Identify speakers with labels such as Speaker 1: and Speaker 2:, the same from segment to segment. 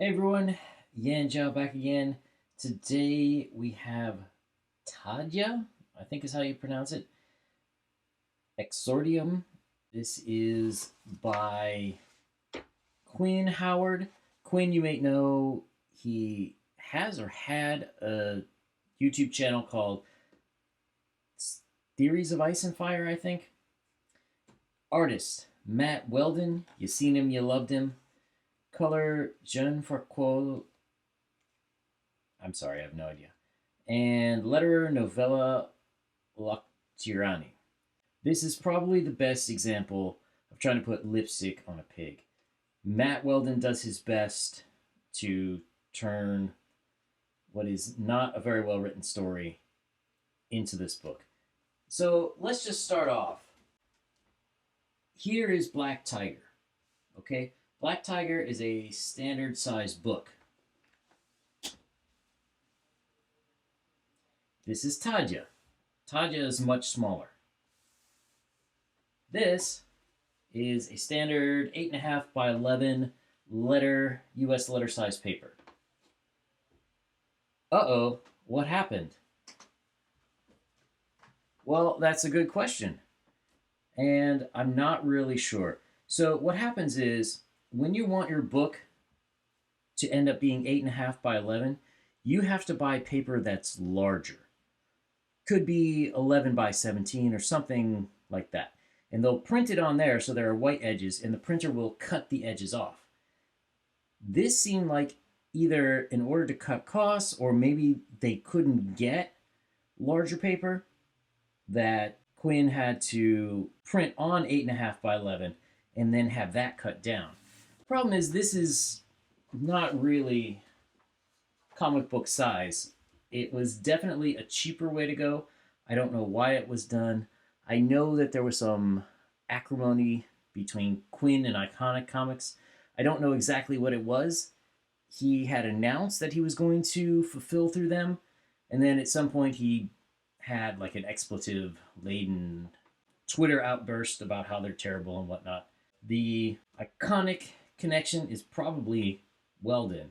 Speaker 1: Hey everyone, Yan Zhao back again. Today we have Tadhya, I think is how you pronounce it, Exordium. This is by Quinn Howard. Quinn, you may know, he has or had a YouTube channel called Theories of Ice and Fire, I think. Artist, Matt Weldon. You seen him, you loved him. Color, Jean Farquhar. I'm sorry, I have no idea. And letterer Novella Loctirani. This is probably the best example of trying to put lipstick on a pig. Matt Weldon does his best to turn what is not a very well written story into this book. So let's just start off. Here is Black Tiger. Okay? Black Tiger is a standard size book. This is Tadhya. Tadhya is much smaller. This is a standard 8.5 by 11 letter, US letter size paper. Uh-oh, what happened? Well, that's a good question. And I'm not really sure. So what happens is, when you want your book to end up being 8.5 by 11, you have to buy paper that's larger. Could be 11 by 17 or something like that. And they'll print it on there so there are white edges, and the printer will cut the edges off. This seemed like either in order to cut costs, or maybe they couldn't get larger paper, that Quinn had to print on 8.5 by 11 and then have that cut down. Problem is, this is not really comic book size. It was definitely a cheaper way to go. I don't know why it was done. I know that there was some acrimony between Quinn and Iconic Comics. I don't know exactly what it was. He had announced that he was going to fulfill through them, and then at some point he had like an expletive-laden Twitter outburst about how they're terrible and whatnot. The Iconic connection is probably Weldon.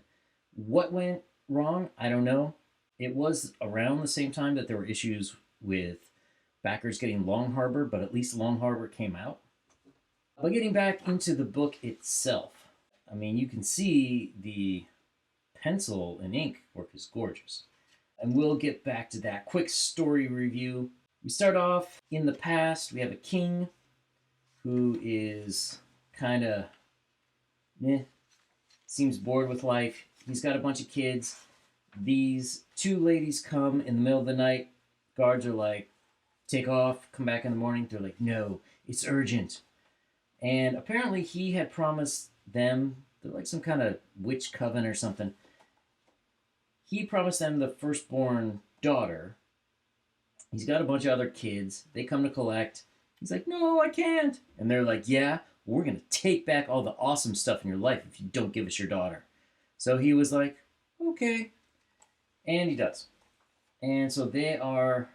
Speaker 1: What went wrong? I don't know. It was around the same time that there were issues with backers getting Long Harbor, but at least Long Harbor came out. But getting back into the book itself, I mean, you can see the pencil and ink work is gorgeous. And we'll get back to that. Quick story review. We start off in the past. We have a king who is kind of seems bored with life. He's got a bunch of kids. These two ladies come in the middle of the night. Guards are like, take off, come back in the morning. They're like, no, it's urgent. And apparently he had promised them, they're like some kind of witch coven or something. He promised them the firstborn daughter. He's got a bunch of other kids. They come to collect. He's like, no, I can't. And they're like, yeah, we're going to take back all the awesome stuff in your life if you don't give us your daughter. So he was like, okay. And he does. And so they are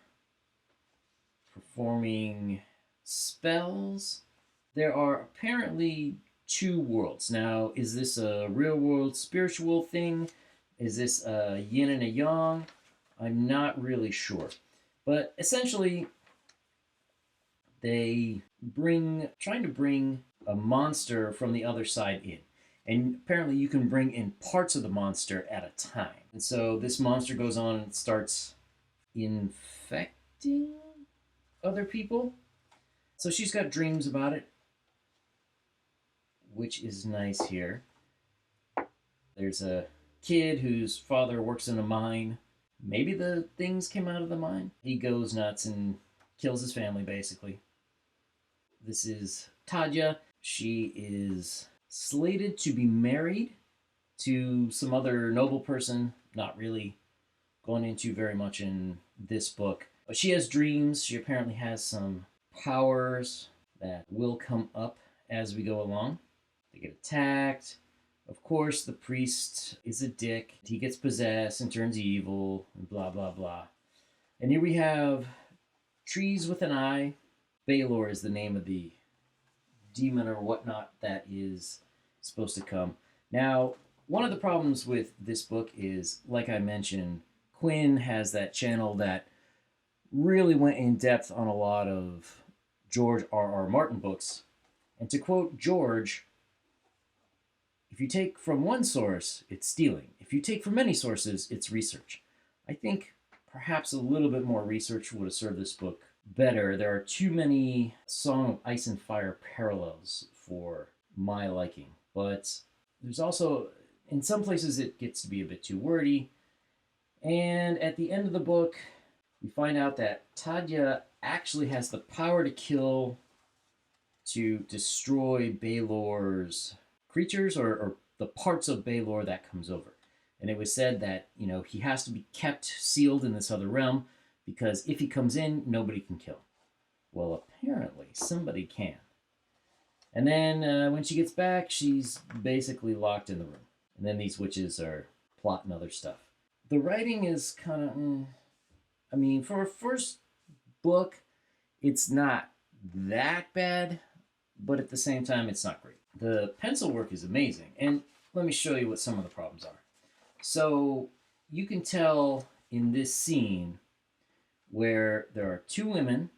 Speaker 1: performing spells. There are apparently two worlds. Now, is this a real world spiritual thing? Is this a yin and a yang? I'm not really sure. But essentially, they trying to bring a monster from the other side in. And apparently you can bring in parts of the monster at a time. And so this monster goes on and starts infecting other people. So she's got dreams about it, which is nice here. There's a kid whose father works in a mine. Maybe the things came out of the mine. He goes nuts and kills his family, basically. This is Tadhya. She is slated to be married to some other noble person. Not really going into very much in this book. But she has dreams. She apparently has some powers that will come up as we go along. They get attacked. Of course, the priest is a dick. He gets possessed and turns evil, and blah, blah, blah. And here we have Trees with an Eye. Baylor is the name of the demon or whatnot that is supposed to come. Now, One of the problems with this book is, like I mentioned, Quinn has that channel that really went in depth on a lot of George R. R. Martin books. And to quote George, if you take from one source, it's stealing. If you take from many sources, it's research. I think perhaps a little bit more research would have served this book better. There are too many Song of Ice and Fire parallels for my liking. But there's also, in some places, it gets to be a bit too wordy. And at the end of the book, we find out that Tadhya actually has the power to kill, to destroy Baelor's creatures, or the parts of Baelor that comes over. And it was said that, he has to be kept sealed in this other realm because if he comes in, nobody can kill him. Well, apparently somebody can. And then when she gets back, she's basically locked in the room. And then these witches are plotting other stuff. The writing is kind of, for a first book, it's not that bad, but at the same time, it's not great. The pencil work is amazing, and let me show you what some of the problems are. So you can tell in this scene where there are two women,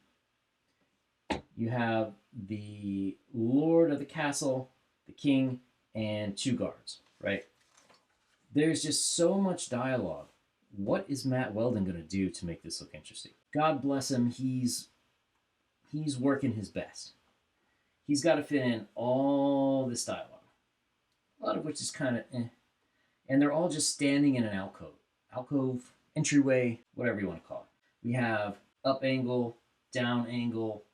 Speaker 1: you have the lord of the castle, the king, and two guards, right? There's just so much dialogue. What is Matt Weldon going to do to make this look interesting? God bless him, he's working his best. He's got to fit in all this dialogue, a lot of which is kind of and they're all just standing in an alcove, entryway, whatever you want to call it. We have up angle, down angle,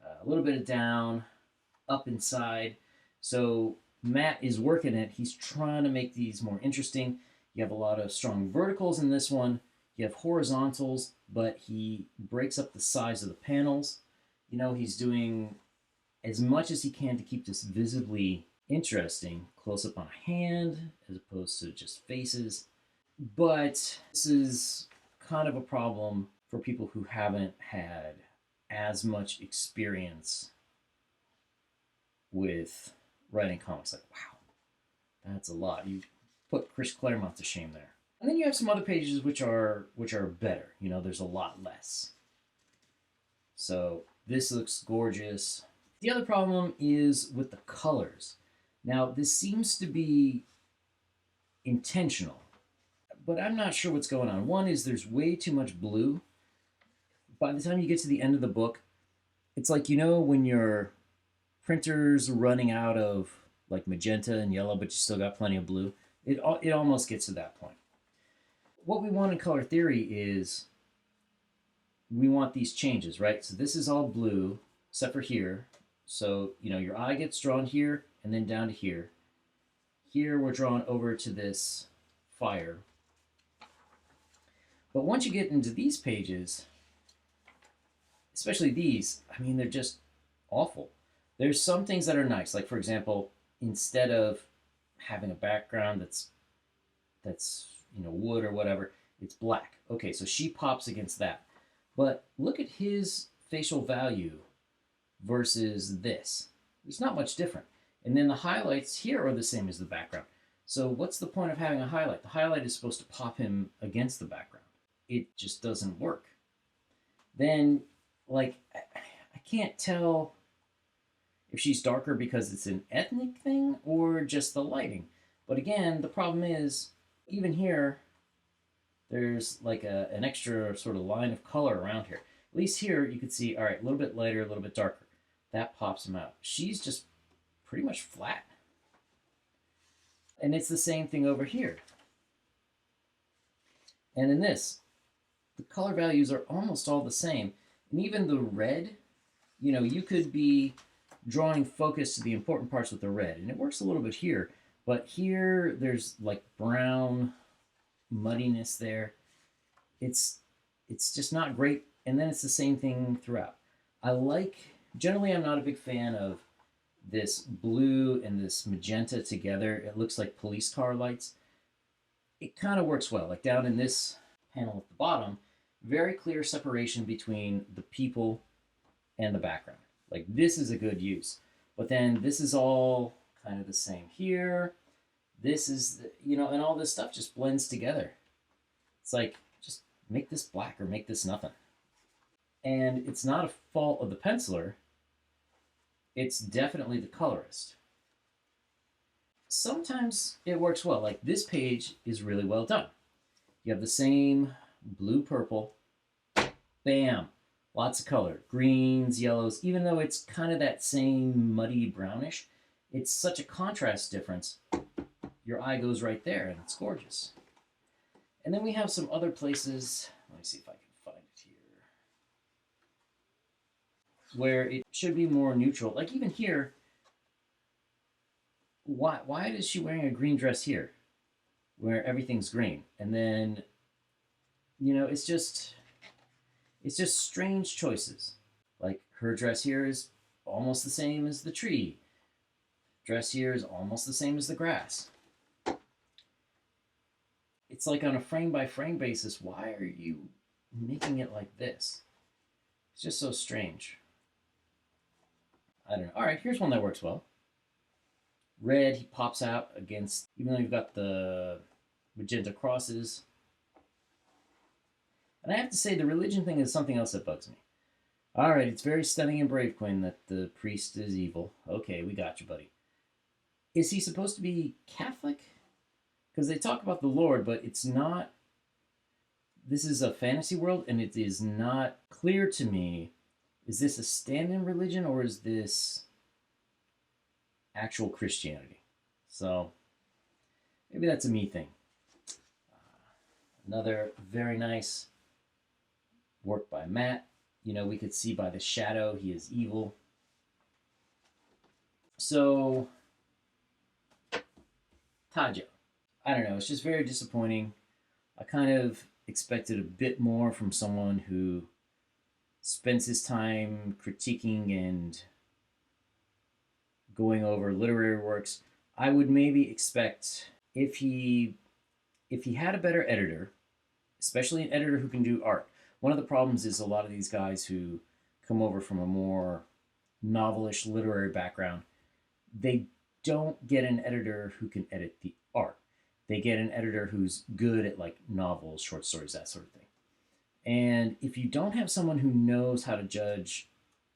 Speaker 1: a little bit of down, up inside. So Matt is working it. He's trying to make these more interesting. You have a lot of strong verticals in this one. You have horizontals, but he breaks up the size of the panels. He's doing as much as he can to keep this visibly interesting, close up on a hand as opposed to just faces. But this is kind of a problem for people who haven't had as much experience with writing comics. Like, wow, that's a lot. You put Chris Claremont to shame there. And then you have some other pages which are better. There's a lot less. So this looks gorgeous. The other problem is with the colors. Now, this seems to be intentional, but I'm not sure what's going on. One is there's way too much blue. By the time you get to the end of the book, it's like, when your printer's running out of like magenta and yellow, but you still got plenty of blue. It almost gets to that point. What we want in color theory is we want these changes, right? So this is all blue, except for here. So, your eye gets drawn here and then down to here. Here we're drawn over to this fire. But once you get into these pages, especially these, they're just awful. There's some things that are nice. Like, for example, instead of having a background that's wood or whatever, it's black. Okay, so she pops against that. But look at his facial value versus this. There's not much different. And then the highlights here are the same as the background. So what's the point of having a highlight? The highlight is supposed to pop him against the background. It just doesn't work. Then, I can't tell if she's darker because it's an ethnic thing or just the lighting. But again, the problem is, even here, there's like an extra sort of line of color around here. At least here, you can see, all right, a little bit lighter, a little bit darker. That pops them out. She's just pretty much flat. And it's the same thing over here. And in this, the color values are almost all the same. And even the red, you could be drawing focus to the important parts with the red. And it works a little bit here. But here, there's like brown muddiness there. It's just not great. And then it's the same thing throughout. Generally, I'm not a big fan of this blue and this magenta together. It looks like police car lights. It kind of works well. Like down in this panel at the bottom, very clear separation between the people and the background. Like this is a good use. But then this is all kind of the same here. This is, you know, and all this stuff just blends together. It's like, just make this black or make this nothing. And it's not a fault of the penciler. It's definitely the colorist. Sometimes it works well. Like this page is really well done. You have the same blue, purple, bam, lots of color, greens, yellows, even though it's kind of that same muddy brownish, it's such a contrast difference. Your eye goes right there and it's gorgeous. And then we have some other places. Let me see if I can find it here. Where it should be more neutral. Like even here, why is she wearing a green dress here? Where everything's green. And then, you know, it's just strange choices. Like her dress here is almost the same as the tree. Dress here is almost the same as the grass. It's like on a frame by frame basis, why are you making it like this? It's just so strange. I don't know. All right, here's one that works well. Red, he pops out against, even though you've got the magenta crosses. And I have to say, the religion thing is something else that bugs me. All right, it's very stunning and brave, Quinn, that the priest is evil. Okay, we got you, buddy. Is he supposed to be Catholic? Because they talk about the Lord, but it's not. This is a fantasy world, and it is not clear to me. Is this a stand-in religion, or is this actual Christianity? So maybe that's a me thing. Another very nice work by Matt. You know, we could see by the shadow he is evil. So, Tadhya. I don't know, it's just very disappointing. I kind of expected a bit more from someone who spends his time critiquing and going over literary works. I would maybe expect if he had a better editor, especially an editor who can do art. One of the problems is a lot of these guys who come over from a more novelish literary background, they don't get an editor who can edit the art. They get an editor who's good at like novels, short stories, that sort of thing. And if you don't have someone who knows how to judge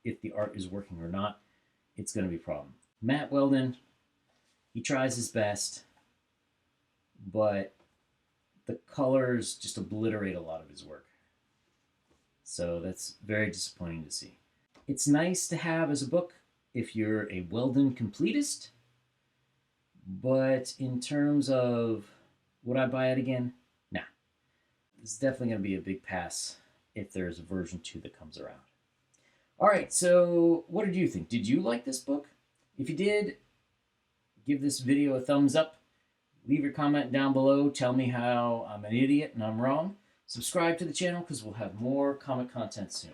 Speaker 1: if the art is working or not, it's going to be a problem. Matt Weldon, he tries his best, but the colors just obliterate a lot of his work. So that's very disappointing to see. It's nice to have as a book if you're a Weldon completist, but in terms of would I buy it again? Nah. It's definitely going to be a big pass if there's a version 2 that comes around. All right, so what did you think? Did you like this book? If you did, give this video a thumbs up. Leave your comment down below. Tell me how I'm an idiot and I'm wrong. Subscribe to the channel because we'll have more comic content soon.